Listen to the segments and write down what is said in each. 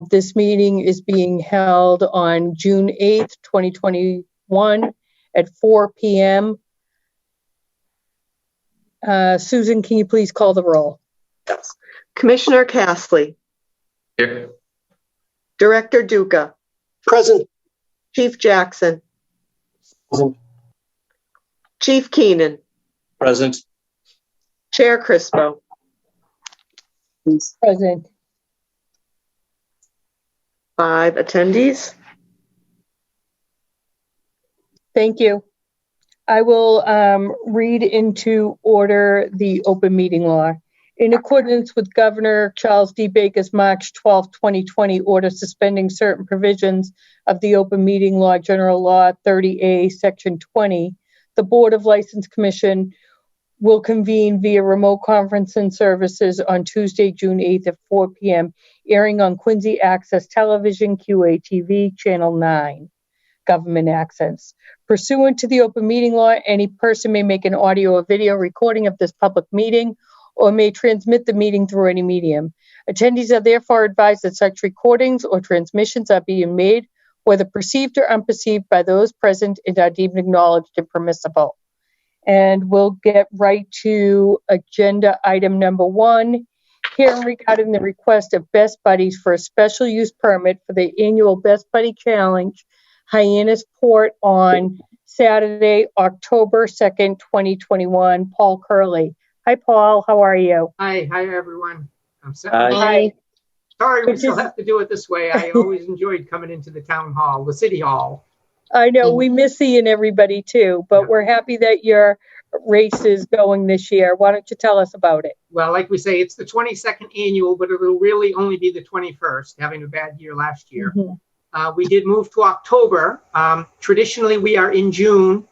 This meeting is being held on June 8th, 2021 at 4 p.m. Susan, can you please call the roll? Yes. Commissioner Castley. Here. Director Duca. Present. Chief Jackson. Present. Chief Keenan. Present. Chair Crispo. Present. 5 attendees. Thank you. I will read into order the open meeting law. In accordance with Governor Charles D. Baker's March 12, 2020 order suspending certain provisions of the open meeting law, General Law 30A, Section 20, the Board of License Commission will convene via remote conferencing services on Tuesday, June 8th at 4 p.m., airing on Quincy Access Television, QATV, Channel 9, Government Access. Pursuant to the open meeting law, any person may make an audio or video recording of this public meeting or may transmit the meeting through any medium. Attendees are therefore advised that such recordings or transmissions are being made, whether perceived or unperceived, by those present and are deemed acknowledged and permissible. And we'll get right to agenda item number 1, hearing regarding the request of Best Buddies for a special use permit for the annual Best Buddy Challenge, Hyannis Port, on Saturday, October 2nd, 2021. Paul Curley. Hi, Paul. How are you? Hi everyone. I'm sorry. Hi. Sorry we still have to do it this way. I always enjoyed coming into the town hall, the city hall. I know we miss seeing everybody too, but we're happy that your race is going this year. Why don't you tell us about it? Well, like we say, it's the 22nd annual, but it will really only be the 21st, having a bad year last year. We did move to October. Traditionally, we are in June,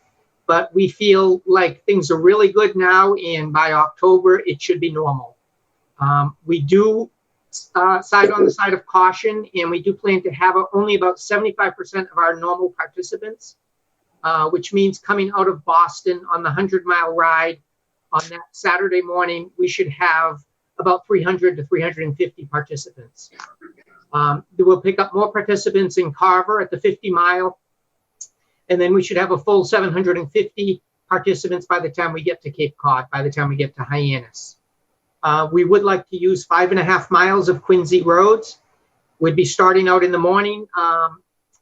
but we feel like things are really good now, and by October, it should be normal. We do side on the side of caution, and we do plan to have only about 75% of our normal participants, which means coming out of Boston on the 100-mile ride on that Saturday morning, we should have about 300 to 350 participants. We'll pick up more participants in Carver at the 50-mile, and then we should have a full 750 participants by the time we get to Cape Cod, by the time we get to Hyannis. We would like to use 5.5 miles of Quincy roads. We'd be starting out in the morning.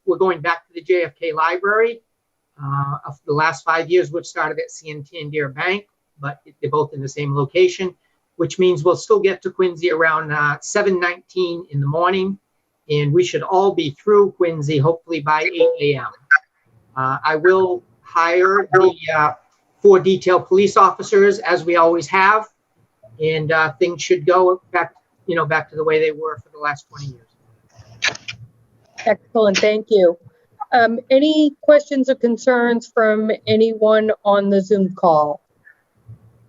We're going back to the JFK Library. The last 5 years, we've started at Santander Bank, but they're both in the same location, which means we'll still get to Quincy around 7:19 in the morning, and we should all be through Quincy hopefully by 8 a.m. I will hire the 4 detailed police officers, as we always have, and things should go back to the way they were for the last 20 years. Excellent, thank you. Any questions or concerns from anyone on the Zoom call?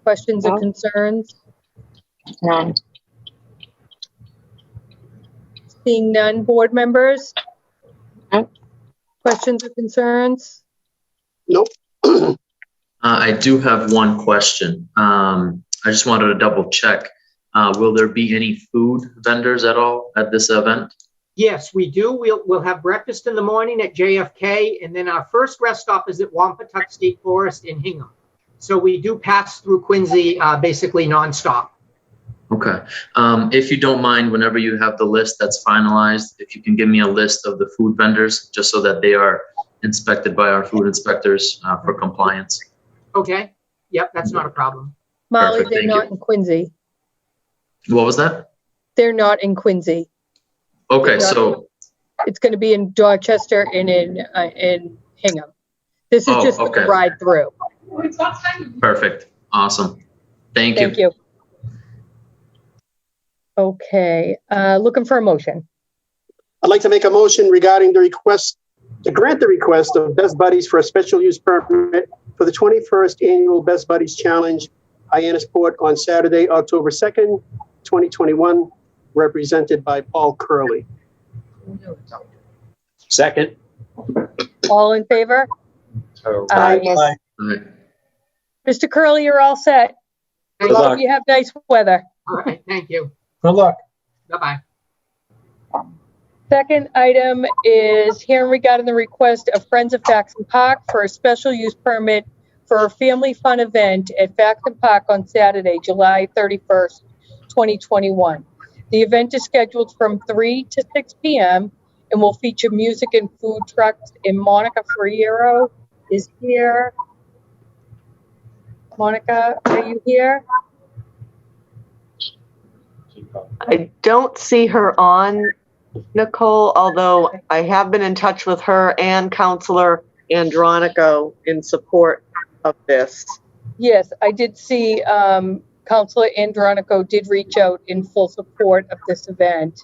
Questions or concerns? None. Seeing none, board members? Nope. Questions or concerns? Nope. I do have one question. I just wanted to double check. Will there be any food vendors at all at this event? Yes, we do. We'll have breakfast in the morning at JFK, and then our first rest stop is at Wampatuck State Forest in Hingham. So we do pass through Quincy basically nonstop. Okay. If you don't mind, whenever you have the list that's finalized, if you can give me a list of the food vendors, just so that they are inspected by our food inspectors for compliance. Okay. Yep, that's not a problem. Molly, Perfect, they're thank not you. in Quincy. What was that? They're not in Quincy. Okay, so It's going to be in Dorchester and in Hingham. This is just okay. the ride through. Perfect. Awesome. Thank Thank you. Okay, looking for a motion. I'd like to make a motion regarding the request to grant the request of Best Buddies for a special use permit for the 21st annual Best Buddies Challenge, Hyannis Port, on Saturday, October 2nd, 2021, represented by Paul Curley. Second. All in favor? Aye. Yes. All right. Mr. Curley, you're all set. Thank Good you. luck. You have nice weather. All right, thank you. Good luck. Bye-bye. Second item is hearing regarding the request of Friends of Faxon Park for a special use permit for a family fun event at Faxon Park on Saturday, July 31st, 2021. The event is scheduled from 3 to 6 p.m. and will feature music and food trucks. And Monica Ferriero is here. Monica, are you here? I don't see her on, Nicole, although I have been in touch with her and Counselor Andronico in support of this. Yes, I did see Councilor Andronico did reach out in full support of this event.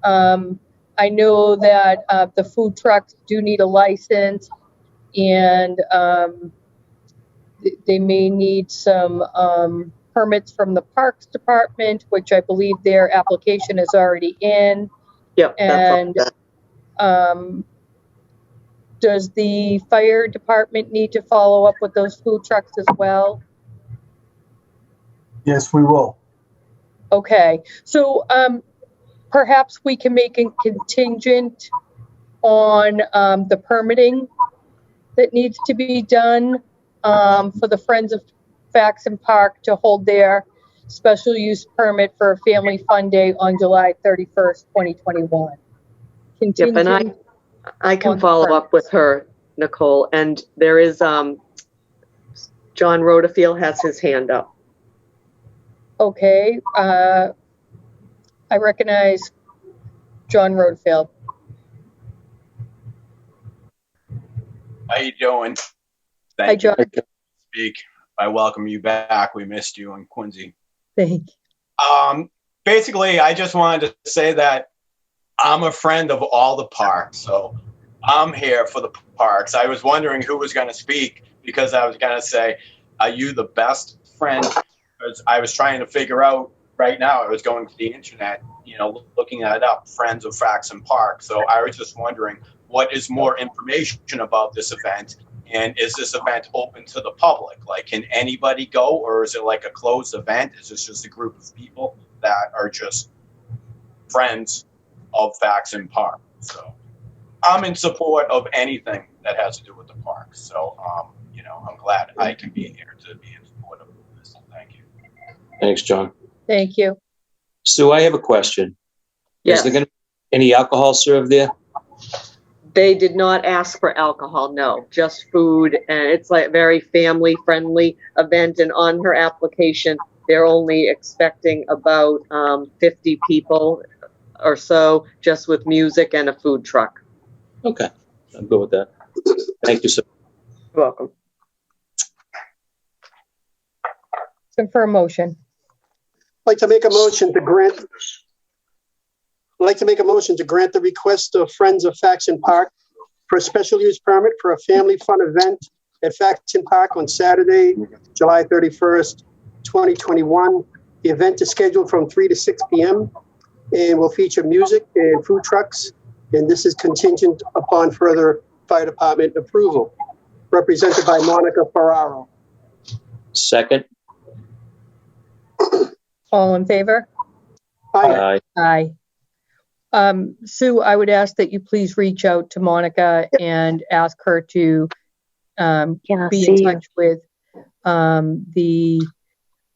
I know that the food trucks do need a license, and they may need some permits from the Parks Department, which I believe their application is already in. Yep, that's all And set. does the fire department need to follow up with those food trucks as well? Yes, we will. Okay, so perhaps we can make a contingent on the permitting that needs to be done for the Friends of Faxon Park to hold their special use permit for a family fun day on July 31st, 2021. Yep, and I can on follow permits. up with her, Nicole, and there is, John Rodafield has his hand up. Okay, I recognize John Roadfield. How you doing? Hi, Thank you John. for speak. I welcome you back. We missed you in Quincy. Thank you. Basically, I just wanted to say that I'm a friend of all the parks, so I'm here for the parks. I was wondering who was going to speak because I was going to say, are you the best friend? Because I was trying to figure out right now. I was going to the internet, looking that up, Friends of Faxon Park. So I was just wondering, what is more information about this event? And is this event open to the public? Like, can anybody go, or is it like a closed event? Is this just a group of people that are just friends of Faxon Park? So I'm in support of anything that has to do with the park. So, I'm glad I can be here to be in support of this. Thank you. Thanks, John. Thank you. Sue, I have a question. Yes. Is there going to be any alcohol served there? They did not ask for alcohol, no, just food, and it's like a very family-friendly event, and on her application, they're only expecting about 50 people or so, just with music and a food truck. Okay, I'm good with that. Thank you, sir. You're welcome. Confirm motion. I'd like to make a motion to grant. I'd like to make a motion to grant the request of Friends of Faxon Park for a special use permit for a family fun event at Faxon Park on Saturday, July 31st, 2021. The event is scheduled from 3 to 6 p.m. and will feature music and food trucks. And this is contingent upon further fire department approval. Represented by Monica Ferraro. Second. All in favor? Aye. Aye. Aye. Sue, I would ask that you please reach out to Monica and ask her to be in touch with the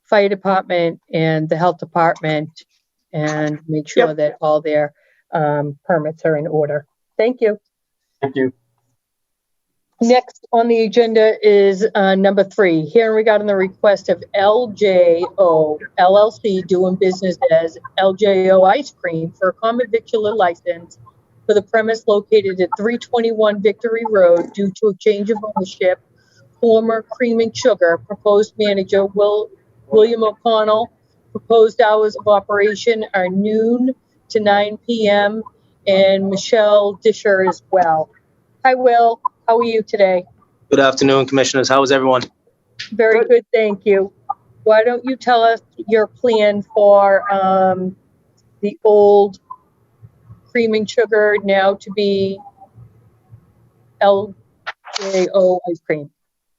fire department and the health department and make sure that all their permits are in order. Thank you. Thank you. Next on the agenda is number 3, hearing regarding the request of LJO LLC doing business as LJO Ice Cream for a common victular license for the premise located at 321 Victory Road due to a change of ownership. Former Cream and Sugar, proposed manager William O'Connell. Proposed hours of operation are noon to 9 p.m. and Michelle Disher as well. Hi, Will. How are you today? Good afternoon, Commissioners. How is everyone? Very good, thank you. Why don't you tell us your plan for the old Cream and Sugar, now to be LJO Ice Cream?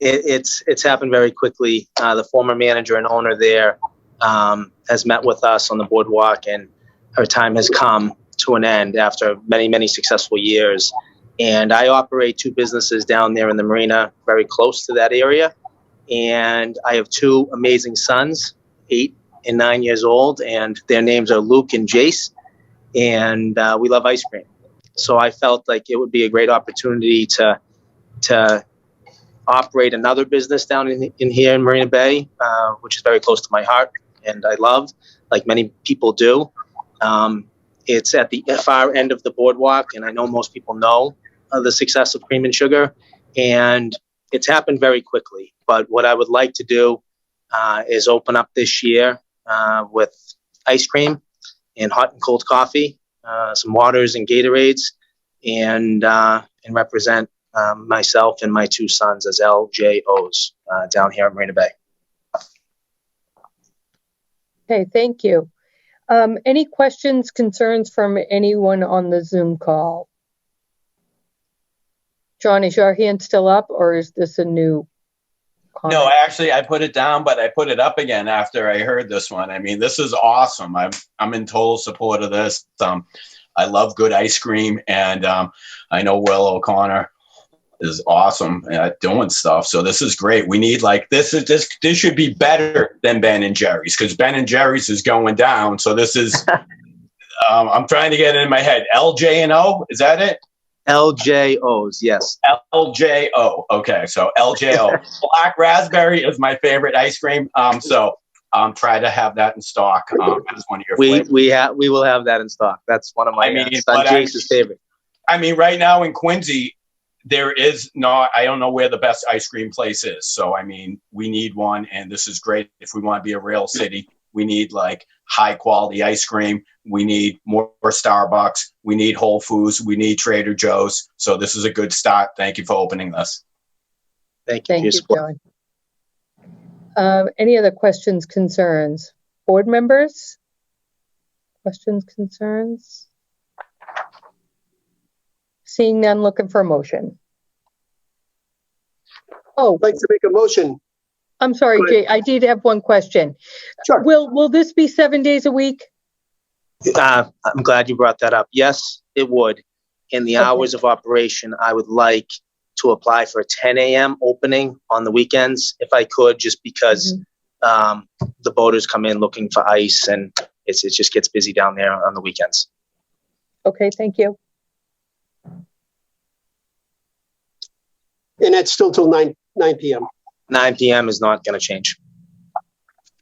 It's happened very quickly. The former manager and owner there has met with us on the boardwalk, and her time has come to an end after many, many successful years. And I operate two businesses down there in the marina, very close to that area. And I have two amazing sons, 8 and 9 years old, and their names are Luke and Jace. And we love ice cream. So I felt like it would be a great opportunity to operate another business down in here in Marina Bay, which is very close to my heart and I love, like many people do. It's at the far end of the boardwalk, and I know most people know the success of Cream and Sugar, and it's happened very quickly. But what I would like to do is open up this year with ice cream and hot and cold coffee, some waters and Gatorades, and represent myself and my two sons as LJOs down here at Marina Bay. Okay, thank you. Any questions, concerns from anyone on the Zoom call? John, is your hand still up, or is this a new comment? No, actually, I put it down, but I put it up again after I heard this one. I mean, this is awesome. I'm in total support of this. I love good ice cream, and I know Will O'Connor is awesome at doing stuff. So this is great. We need this should be better than Ben and Jerry's, because Ben and Jerry's is going down. So this is I'm trying to get it in my head. LJ&O, is that it? LJOs, yes. LJO. Okay, so LJO. Black raspberry is my favorite ice cream. So try to have that in stock as one of your flavors. We will have that in stock. That's one of my son Jace's favorite. I mean, right now in Quincy, there is not, I don't know where the best ice cream place is. So, I mean, we need one, and this is great. If we want to be a real city, we need high quality ice cream. We need more Starbucks. We need Whole Foods. We need Trader Joe's. So this is a good start. Thank you for opening this. Thank you, John. Any other questions, concerns? Board members? Questions, concerns? Seeing none, looking for a motion. Oh, I'd like to make a motion. I'm sorry, Jay. I did have one question. Sure. Will this be 7 days a week? I'm glad you brought that up. Yes, it would. In the hours of operation, I would like to apply for a 10 a.m. opening on the weekends, if I could, just because the boaters come in looking for ice, and it just gets busy down there on the weekends. Okay, thank you. And that's still till 9 p.m. 9 p.m. is not going to change.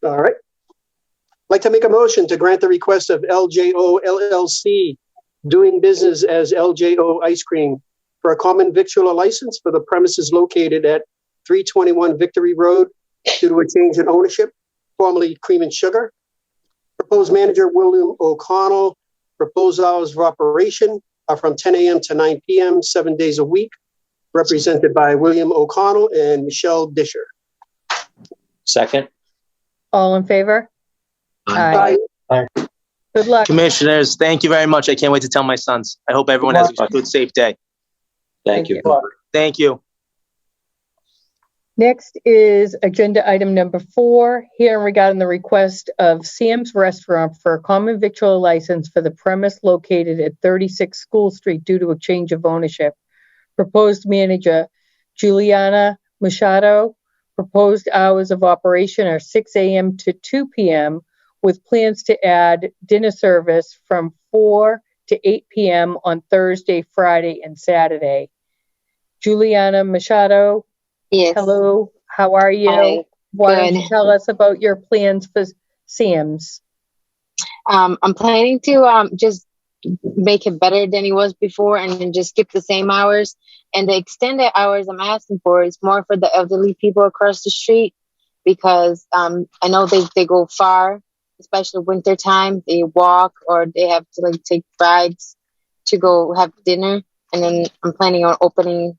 All right. I'd like to make a motion to grant the request of LJO LLC, doing business as LJO Ice Cream, for a common victualler license for the premises located at 321 Victory Road due to a change in ownership, formerly Cream and Sugar. Proposed manager William O'Connell. Proposed hours of operation are from 10 a.m. to 9 p.m., 7 days a week, represented by William O'Connell and Michelle Disher. Second. All in favor? Aye. Good luck. Commissioners, thank you very much. I can't wait to tell my sons. I hope everyone has a good, safe day. Thank you. Thank you. Next is agenda item number 4, hearing regarding the request of Sam's Restaurant for a common victualler license for the premise located at 36 School Street due to a change of ownership. Proposed manager Juliana Machado. Proposed hours of operation are 6 a.m. to 2 p.m. with plans to add dinner service from 4 to 8 p.m. on Thursday, Friday, and Saturday. Juliana Machado. Yes. Hello, how are you? Hi. Why don't you Good. tell us about your plans for Sam's? I'm planning to just make it better than it was before, and then just skip the same hours. And the extended hours I'm asking for is more for the elderly people across the street, because I know they go far, especially winter time. They walk or they have to take rides to go have dinner. And then I'm planning on opening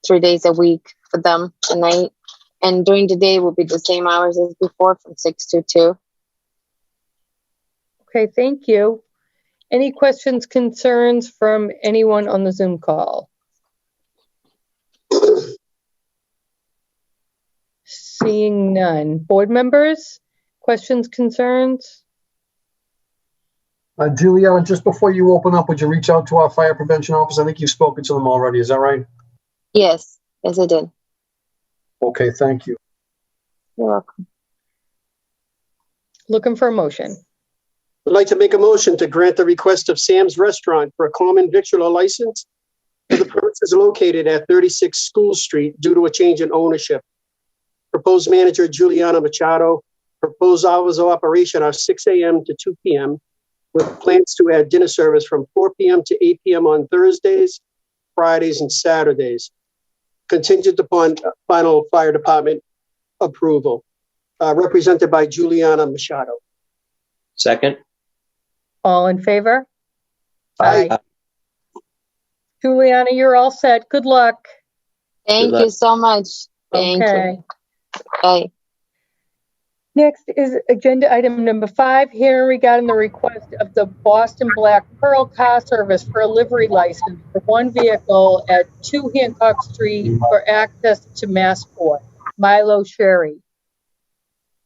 3 days a week for them at night. And during the day will be the same hours as before, from 6 to 2. Okay, thank you. Any questions, concerns from anyone on the Zoom call? Seeing none. Board members, questions, concerns? Juliana, just before you open up, would you reach out to our fire prevention office? I think you've spoken to them already. Is that right? Yes, yes, I did. Okay, thank you. You're welcome. Looking for a motion. I'd like to make a motion to grant the request of Sam's Restaurant for a common victular license for the premises located at 36 School Street due to a change in ownership. Proposed manager Juliana Machado. Proposed hours of operation are 6 a.m. to 2 p.m. with plans to add dinner service from 4 p.m. to 8 p.m. on Thursdays, Fridays, and Saturdays, contingent upon final fire department approval. Represented by Juliana Machado. Second. All in favor? Aye. Juliana, you're all set. Good luck. Thank luck. you so much. Thank Okay. you. Bye. Next is agenda item number 5, hearing regarding the request of the Boston Black Pearl Car Service for a livery license for one vehicle at 2 Hancock Street for access to Massport. Milo Sherry.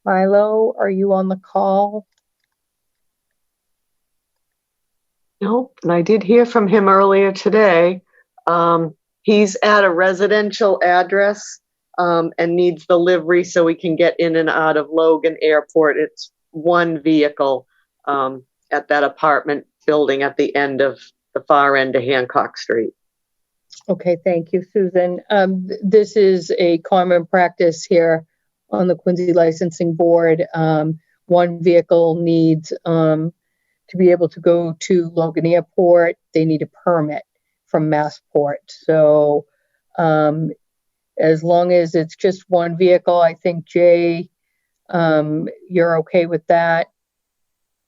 Milo, are you on the call? Nope. And I did hear from him earlier today. He's at a residential address and needs the livery so he can get in and out of Logan Airport. It's one vehicle at that apartment building at the end of the far end of Hancock Street. Okay, thank you, Susan. This is a common practice here on the Quincy Licensing Board. One vehicle needs to be able to go to Logan Airport. They need a permit from Massport. So as long as it's just one vehicle, I think, Jay, you're okay with that.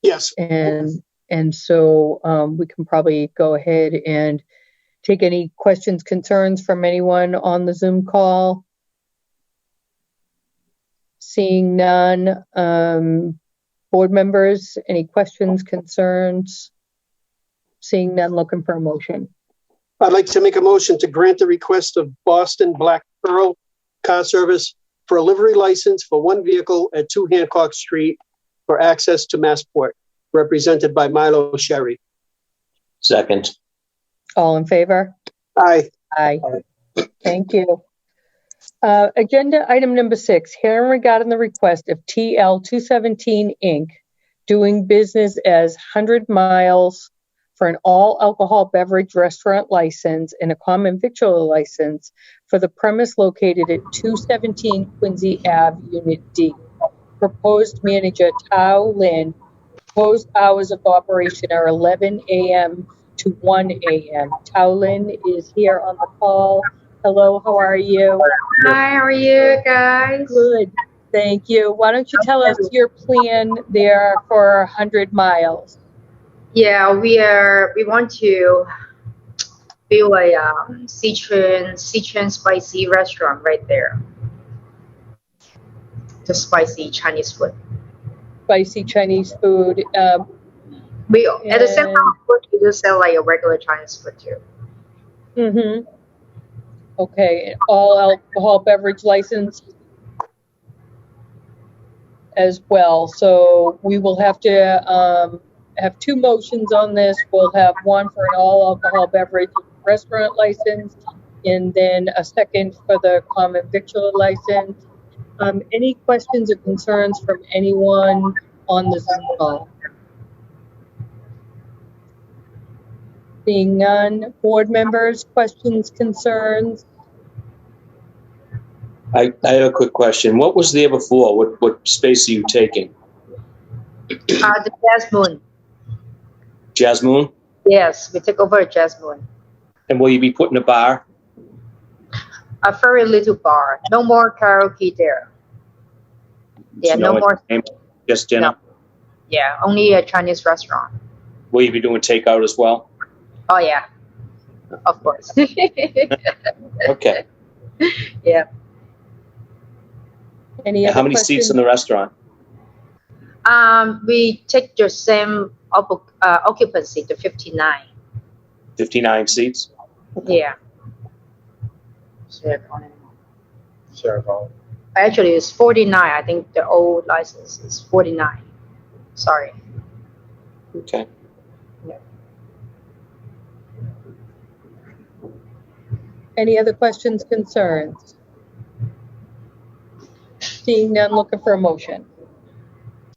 Yes. And so we can probably go ahead and take any questions, concerns from anyone on the Zoom call. Seeing none. Board members, any questions, concerns? Seeing none, looking for a motion. I'd like to make a motion to grant the request of Boston Black Pearl Car Service for a livery license for one vehicle at 2 Hancock Street for access to Massport, represented by Milo Sherry. Second. All in favor? Aye. Aye. Thank you. Agenda item number 6, hearing regarding the request of TL 217 Inc., doing business as 100 Miles for an all alcohol beverage restaurant license and a common victualler license for the premise located at 217 Quincy Ave, Unit D. Proposed manager Tao Lin. Proposed hours of operation are 11 a.m. to 1 a.m. Tao Lin is here on the call. Hello, how are you? Hi, how are you guys? Good, thank you. Why don't you tell us your plan there for 100 Miles? Yeah, we want to build a Sichuan spicy restaurant right there. The spicy Chinese food. Spicy Chinese food. We at the same time we do sell like a regular Chinese food too. Mm-hmm. Okay, all alcohol beverage license as well. So we will have to have 2 motions on this. We'll have one for an all alcohol beverage restaurant license and then a second for the common victualler license. Any questions or concerns from anyone on the Zoom call? Seeing none. Board members, questions, concerns? I have a quick question. What was there before? What space are you taking? The Jasmine. Jasmine? Yes, we took over a Jasmine. And will you be putting a bar? A very little bar. No more karaoke there. Yeah, no more. Just dinner? No. Yeah, only a Chinese restaurant. Will you be doing takeout as well? Oh yeah, of course. Okay. Yeah. Any And other how many questions? seats in the restaurant? We take the same occupancy to 59. 59 seats? Yeah. Serve Actually, it's 49. I think the old license is 49. Sorry. Okay. Any other questions, concerns? Seeing none, looking for a motion.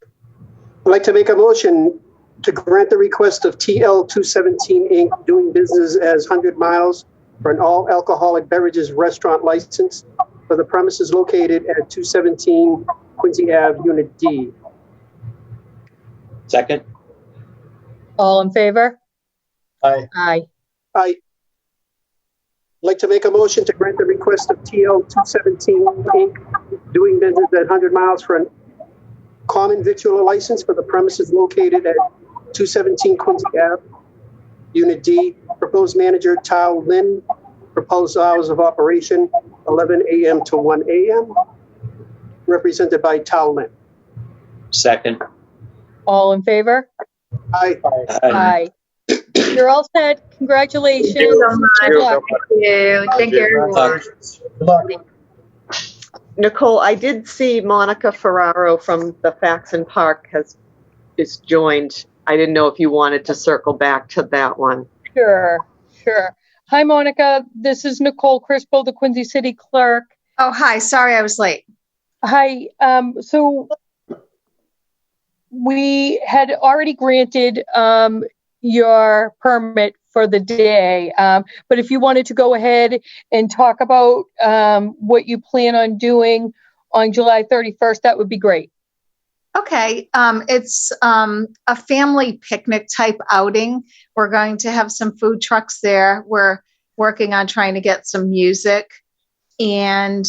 I'd like to make a motion to grant the request of TL 217 Inc. doing business as 100 Miles for an all alcoholic beverages restaurant license for the premises located at 217 Quincy Ave, Unit D. Second? All in favor? Aye. Aye. I'd like to make a motion to grant the request of TL 217 Inc. doing business at 100 Miles for an common victualler license for the premises located at 217 Quincy Ave, Unit D. Proposed manager Tao Lin. Proposed hours of operation 11 a.m. to 1 a.m. Represented by Tao Lin. Second? All in favor? Aye. Aye. You're all set. Congratulations. Thank you so much. Good luck. Thank you. Thank you, everyone. Good luck. Nicole, I did see Monica Ferraro from the Faxon Park is joined. I didn't know if you wanted to circle back to that one. Sure. Hi, Monica. This is Nicole Crispo, the Quincy City Clerk. Oh, hi. Sorry I was late. Hi. So we had already granted your permit for the day, but if you wanted to go ahead and talk about what you plan on doing on July 31st, that would be great. Okay. It's a family picnic type outing. We're going to have some food trucks there. We're working on trying to get some music, and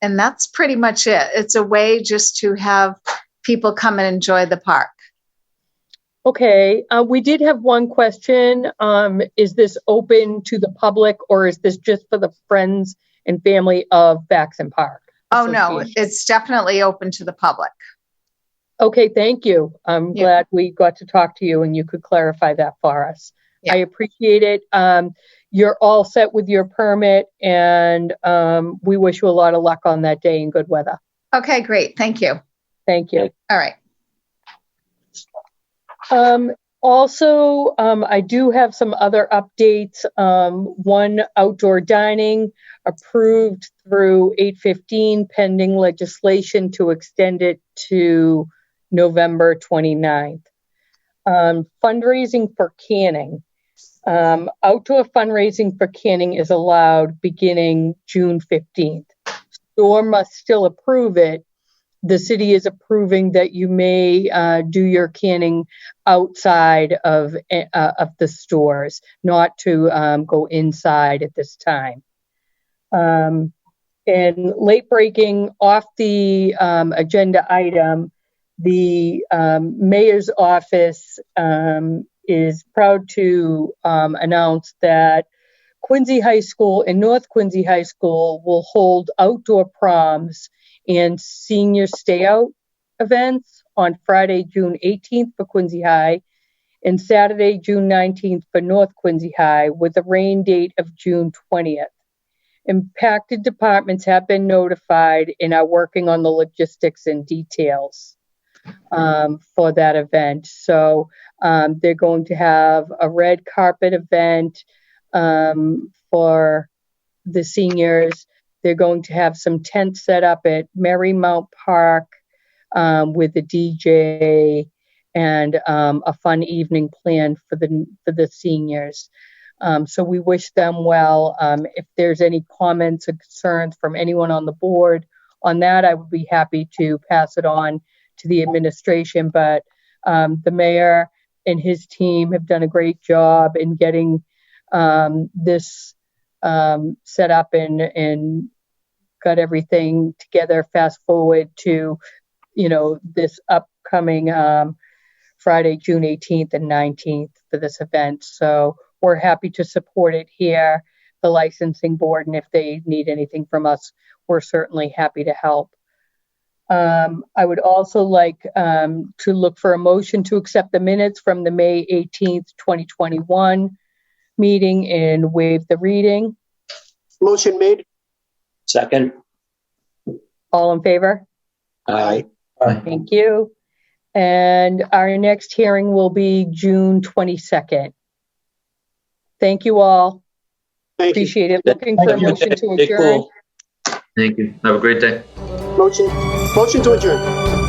that's pretty much it. It's a way just to have people come and enjoy the park. Okay. We did have one question. Is this open to the public, or is this just for the friends and family of Faxon Park? Oh, no, it's definitely open to the public. Okay, thank you. I'm glad we got to talk to you and you could clarify that for us. Yeah. I appreciate it. You're all set with your permit, and we wish you a lot of luck on that day in good weather. Okay, great. Thank you. Thank you. All right. Also, I do have some other updates. One, outdoor dining approved through 8/15 pending legislation to extend it to November 29th. Fundraising for canning. Outdoor fundraising for canning is allowed beginning June 15th. Store must still approve it. The city is approving that you may do your canning outside of the stores, not to go inside at this time. And late breaking off the agenda item, the mayor's office is proud to announce that Quincy High School and North Quincy High School will hold outdoor proms and senior stay out events on Friday, June 18th for Quincy High and Saturday, June 19th for North Quincy High, with a rain date of June 20th. Impacted departments have been notified and are working on the logistics and details for that event. So they're going to have a red carpet event for the seniors. They're going to have some tents set up at Marymount Park with the DJ and a fun evening planned for the seniors. So we wish them well. If there's any comments or concerns from anyone on the board on that, I would be happy to pass it on to the administration. But the mayor and his team have done a great job in getting this set up and got everything together. Fast forward to, this upcoming Friday, June 18th and 19th for this event. So we're happy to support it here, the licensing board, and if they need anything from us, we're certainly happy to help. I would also like to look for a motion to accept the minutes from the May 18th, 2021 meeting and waive the reading. Motion made. Second? All in favor? Aye. Thank you. And our next hearing will be June 22nd. Thank you all. Thank you. Appreciate it. Looking for a motion to Stay adjourn. cool. Thank you. Have a great day. Motion to adjourn.